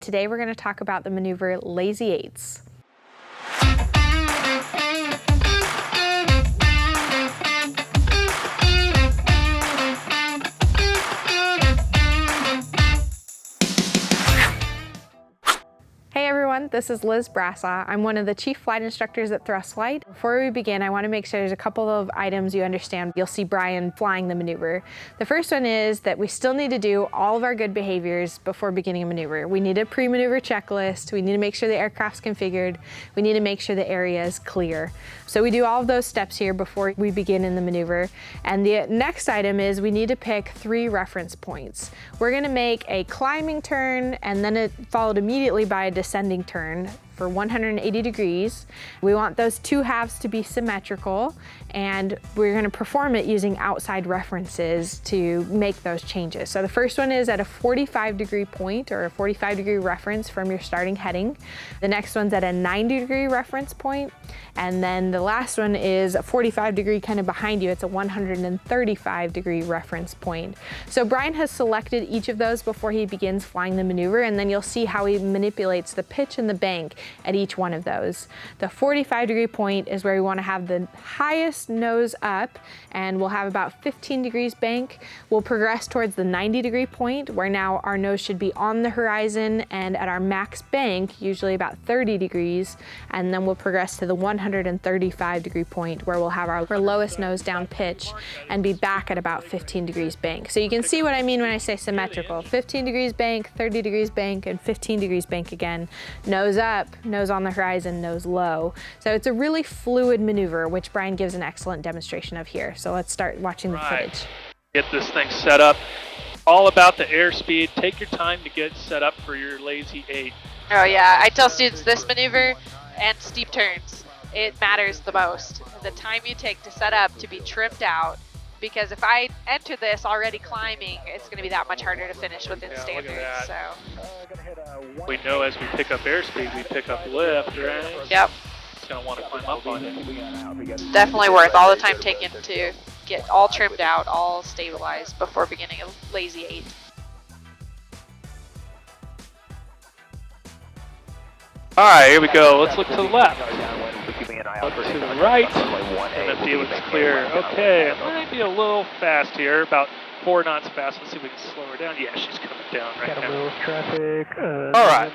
Today we're going to talk about the maneuver Lazy Eights. Hey everyone, this is Liz Brassa. I'm one of the chief flight instructors at Thrust Flight. Before we begin, I want to make sure there's a couple of items you understand. You'll see Brian flying the maneuver. The first one is that we still need to do all of our good behaviors before beginning a maneuver. We need a pre-maneuver checklist. We need to make sure the aircraft's configured. We need to make sure the area is clear. So we do all of those steps here before we begin in the maneuver. And the next item is we need to pick 3 reference points. We're going to make a climbing turn and then it followed immediately by a descending turn for 180 degrees. We want those 2 halves to be symmetrical, and we're going to perform it using outside references to make those changes. So the first one is at a 45-degree point or a 45-degree reference from your starting heading. The next one's at a 90-degree reference point, and then the last one is a 45-degree kind of behind you. It's a 135-degree reference point. So Brian has selected each of those before he begins flying the maneuver, and then you'll see how he manipulates the pitch and the bank at each one of those. The 45-degree point is where we want to have the highest nose up, and we'll have about 15 degrees bank. We'll progress towards the 90-degree point, where now our nose should be on the horizon and at our max bank, usually about 30 degrees, and then we'll progress to the 135-degree point, where we'll have our lowest nose down pitch and be back at about 15 degrees bank. So you can see what I mean when I say symmetrical. 15 degrees bank, 30 degrees bank, and 15 degrees bank again. Nose up, nose on the horizon, nose low. So it's a really fluid maneuver, which Brian gives an excellent demonstration of here. So let's start watching the footage. Get this thing set up. All about the airspeed. Take your time to get set up for your Lazy 8. Oh yeah, I tell students this maneuver and steep turns, it matters the most. The time you take to set up to be trimmed out, because if I enter this already climbing, it's going to be that much harder to finish within standards. So we know as we pick up airspeed, we pick up lift, right? Yep. It's going to want to climb up on it. Definitely worth all the time taken to get all trimmed out, all stabilized before beginning a Lazy 8. All right, here we go. Let's look to the left. Look to the right. MFD looks clear. Okay, I might be a little fast here, about 4 knots fast. Let's see if we can slow her down. Yeah, she's coming down right now. Traffic. All right.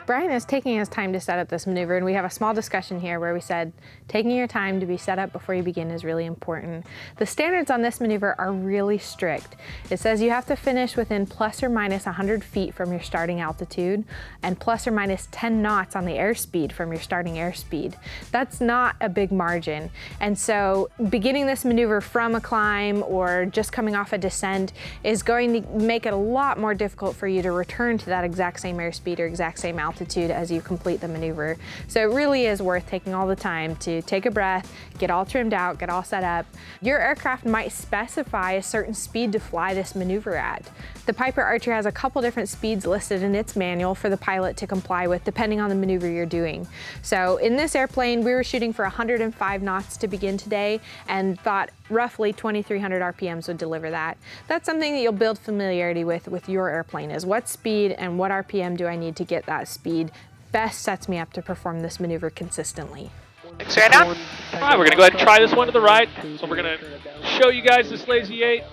Brian is taking his time to set up this maneuver, and we have a small discussion here where we said taking your time to be set up before you begin is really important. The standards on this maneuver are really strict. It says you have to finish within plus or minus 100 feet from your starting altitude and plus or minus 10 knots on the airspeed from your starting airspeed. That's not a big margin, and so beginning this maneuver from a climb or just coming off a descent is going to make it a lot more difficult for you to return to that exact same airspeed or exact same altitude as you complete the maneuver. So it really is worth taking all the time to take a breath, get all trimmed out, get all set up. Your aircraft might specify a certain speed to fly this maneuver at. The Piper Archer has a couple different speeds listed in its manual for the pilot to comply with depending on the maneuver you're doing. So in this airplane, we were shooting for 105 knots to begin today and thought roughly 2,300 RPMs would deliver that. That's something that you'll build familiarity with your airplane, is what speed and what RPM do I need to get that speed best sets me up to perform this maneuver consistently. Thanks, right on. All right, we're going to go ahead and try this one to the right. So we're going to show you guys this Lazy 8.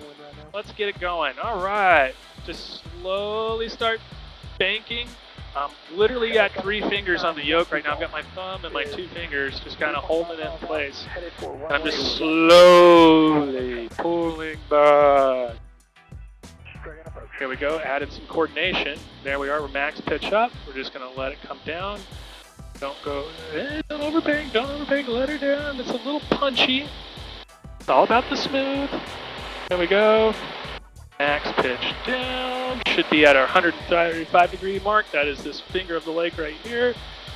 Let's get it going. All right, just slowly start banking. I'm literally got 3 fingers on the yoke right now. I've got my thumb and my 2 fingers just kind of holding it in place. And I'm just slowly pulling back. Here we go, added some coordination. There we are, we're max pitch up. We're just gonna let it come down. Don't go, don't overbank, let her down. It's a little punchy. It's all about the smooth. There we go. Max pitch down. Should be at our 135-degree mark. That is this finger of the leg right here.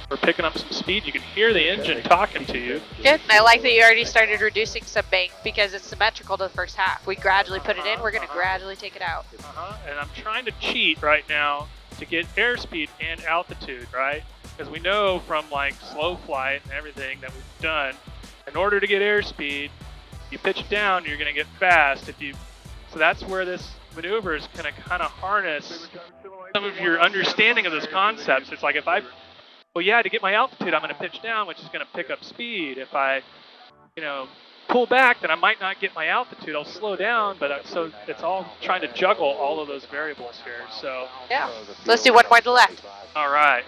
We're picking up some speed. You can hear the engine talking to you. Good. I like that you already started reducing some bank because it's symmetrical to the first half. We gradually put it in. We're going to gradually take it out. And I'm trying to cheat right now to get airspeed and altitude, right? Because we know from like slow flight and everything that we've done, in order to get airspeed, you pitch it down, you're going to get fast. So that's where this maneuvers can kind of harness some of your understanding of those concepts. It's like well, yeah, to get my altitude, I'm going to pitch down, which is going to pick up speed. If I, pull back, then I might not get my altitude. I'll slow down, but so it's all trying to juggle all of those variables here. So yeah, let's do one more to the left. All right.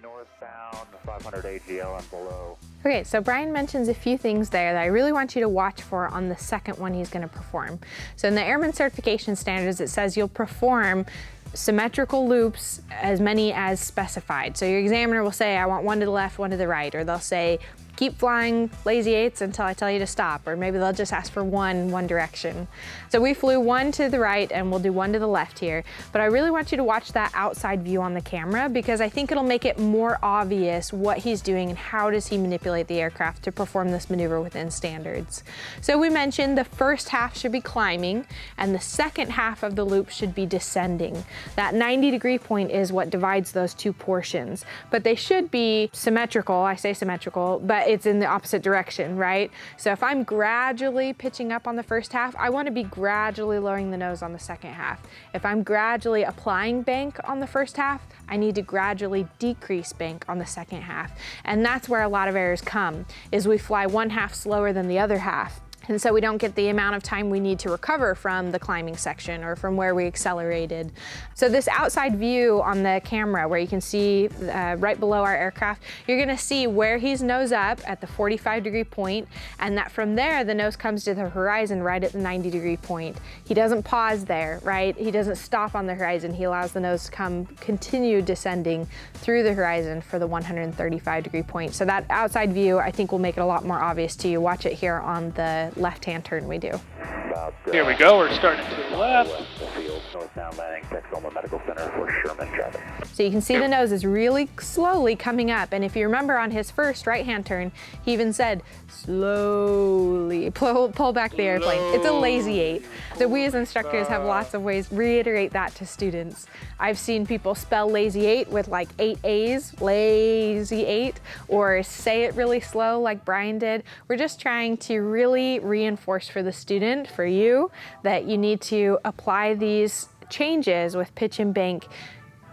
Northbound 500 AGL and below. Okay, so Brian mentions a few things there that I really want you to watch for on the second one he's going to perform. So in the Airman Certification Standards, it says you'll perform symmetrical loops, as many as specified. So your examiner will say, I want one to the left, one to the right, or they'll say, keep flying lazy eights until I tell you to stop, or maybe they'll just ask for one direction. So we flew one to the right and we'll do one to the left here, but I really want you to watch that outside view on the camera because I think it'll make it more obvious what he's doing and how does he manipulate the aircraft to perform this maneuver within standards. So we mentioned the first half should be climbing and the second half of the loop should be descending. That 90-degree point is what divides those two portions, but they should be symmetrical. I say symmetrical, but it's in the opposite direction, right? So if I'm gradually pitching up on the first half, I want to be gradually lowering the nose on the second half. If I'm gradually applying bank on the first half, I need to gradually decrease bank on the second half. And that's where a lot of errors come, is we fly one half slower than the other half. And so we don't get the amount of time we need to recover from the climbing section or from where we accelerated. So this outside view on the camera where you can see right below our aircraft, you're gonna see where he's nose up at the 45-degree point, and that from there, the nose comes to the horizon right at the 90-degree point. He doesn't pause there, right? He doesn't stop on the horizon. He allows the nose to continue descending through the horizon for the 135-degree point. So that outside view, I think will make it a lot more obvious to you. Watch it here on the left-hand turn we do. Here we go, we're starting to the left. Northbound landing, Texoma Medical Center for Sherman traffic. So you can see the nose is really slowly coming up, and if you remember on his first right-hand turn, he even said, slowly, pull back the airplane. It's a lazy eight. So we as instructors have lots of ways to reiterate that to students. I've seen people spell lazy eight with like 8 A's, lazy eight, or say it really slow like Brian did. We're just trying to really reinforce for the student, for you, that you need to apply these changes with pitch and bank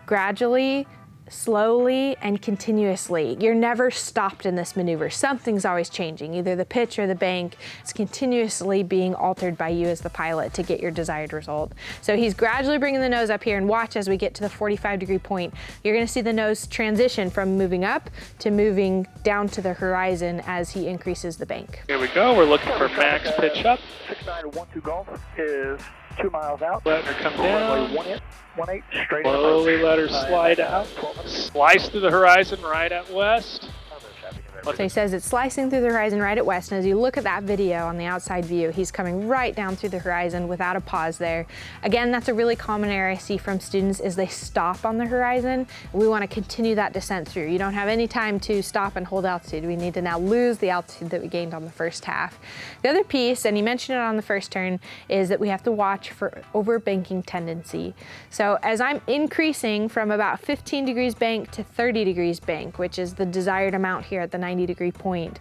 gradually, slowly, and continuously. You're never stopped in this maneuver. Something's always changing, either the pitch or the bank. It's continuously being altered by you as the pilot to get your desired result. So he's gradually bringing the nose up here, and watch as we get to the 45-degree point. You're gonna see the nose transition from moving up to moving down to the horizon as he increases the bank. Here we go, we're looking for max pitch up. 6912 Golf is 2 miles out. Let her come down. 18 straight. Slowly let her slide out. Slice through the horizon right at west. So he says it's slicing through the horizon right at west, and as you look at that video on the outside view, he's coming right down through the horizon without a pause there. Again, that's a really common error I see from students is they stop on the horizon. We want to continue that descent through. You don't have any time to stop and hold altitude. We need to now lose the altitude that we gained on the first half. The other piece, and he mentioned it on the first turn, is that we have to watch for overbanking tendency. So as I'm increasing from about 15 degrees bank to 30 degrees bank, which is the desired amount here at the 90-degree point,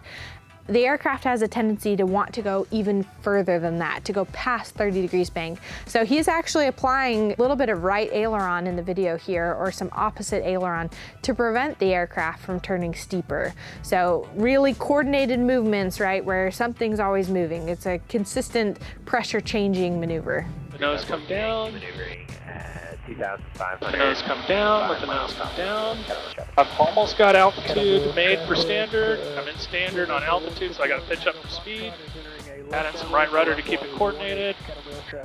the aircraft has a tendency to want to go even further than that, to go past 30 degrees bank. So he's actually applying a little bit of right aileron in the video here, or some opposite aileron, to prevent the aircraft from turning steeper. So really coordinated movements, right, where something's always moving. It's a consistent pressure changing maneuver. The nose come down. Maneuvering at 2,500. Let the nose come down, let the nose come down. I've almost got altitude made for standard. I'm in standard on altitude, so I got to pitch up for speed. Add in some right rudder to keep it coordinated.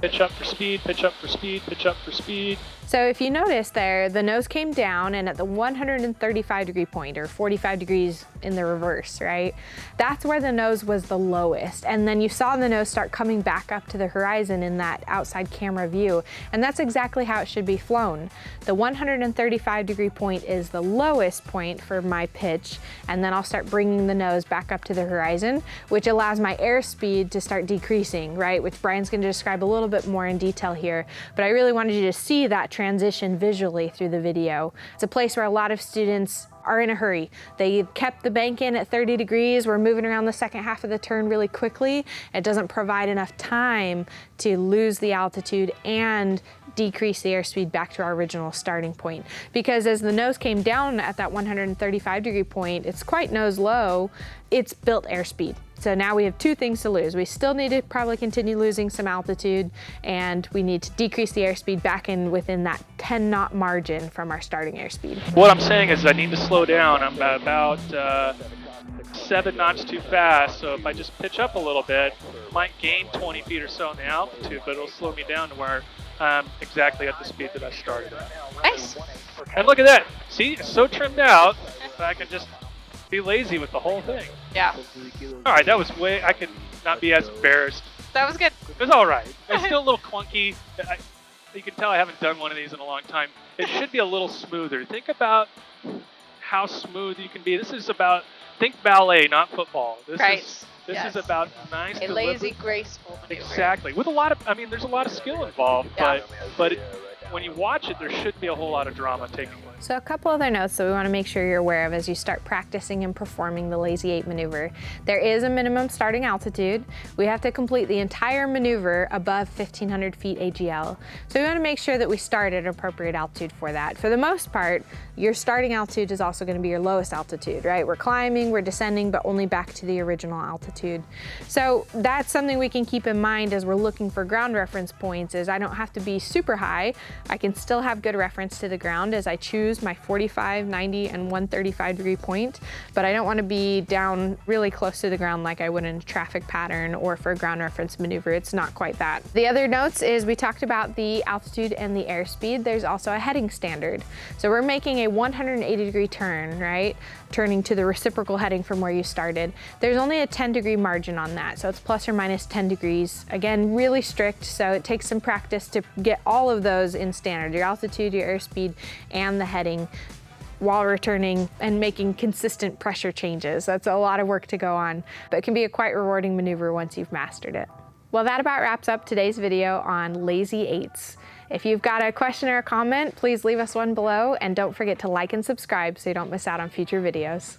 Pitch up for speed, pitch up for speed, pitch up for speed. So if you notice there, the nose came down, and at the 135-degree point, or 45 degrees in the reverse, right? That's where the nose was the lowest. And then you saw the nose start coming back up to the horizon in that outside camera view. And that's exactly how it should be flown. The 135-degree point is the lowest point for my pitch, and then I'll start bringing the nose back up to the horizon, which allows my airspeed to start decreasing, right? Which Brian's going to describe a little bit more in detail here. But I really wanted you to see that transition visually through the video. It's a place where a lot of students are in a hurry. They kept the bank in at 30 degrees. We're moving around the second half of the turn really quickly. It doesn't provide enough time to lose the altitude and decrease the airspeed back to our original starting point. Because as the nose came down at that 135 degree point, it's quite nose low, it's built airspeed. So now we have two things to lose. We still need to probably continue losing some altitude, and we need to decrease the airspeed back in within that 10 knot margin from our starting airspeed. What I'm saying is I need to slow down. I'm about 7 knots too fast, so if I just pitch up a little bit, I might gain 20 feet or so in the altitude, but it'll slow me down to where I'm exactly at the speed that I started at. Nice. And look at that. See, it's so trimmed out that I can just be lazy with the whole thing. Yeah. All right, that was way, I could not be as embarrassed. That was good. It was all right. It's still a little clunky. You can tell I haven't done one of these in a long time. It should be a little smoother. Think about how smooth you can be. This is about, think ballet, not football. This is about nice, a lazy, graceful maneuver. Exactly. With a lot of, I mean, there's a lot of skill involved, Yeah. but when you watch it, there shouldn't be a whole lot of drama taking place. So a couple other notes that we want to make sure you're aware of as you start practicing and performing the Lazy 8 maneuver. There is a minimum starting altitude. We have to complete the entire maneuver above 1,500 feet AGL. So we want to make sure that we start at an appropriate altitude for that. For the most part, your starting altitude is also going to be your lowest altitude, right? We're climbing, we're descending, but only back to the original altitude. So that's something we can keep in mind as we're looking for ground reference points, is I don't have to be super high. I can still have good reference to the ground as I choose my 45, 90, and 135 degree point, but I don't want to be down really close to the ground like I would in a traffic pattern or for a ground reference maneuver. It's not quite that. The other notes is we talked about the altitude and the airspeed. There's also a heading standard. So we're making a 180 degree turn, right? Turning to the reciprocal heading from where you started. There's only a 10 degree margin on that, so it's plus or minus 10 degrees. Again, really strict, so it takes some practice to get all of those in standard, your altitude, your airspeed, and the heading, while returning and making consistent pressure changes. That's a lot of work to go on, but it can be a quite rewarding maneuver once you've mastered it. Well, that about wraps up today's video on Lazy 8s. If you've got a question or a comment, please leave us one below, and don't forget to like and subscribe so you don't miss out on future videos.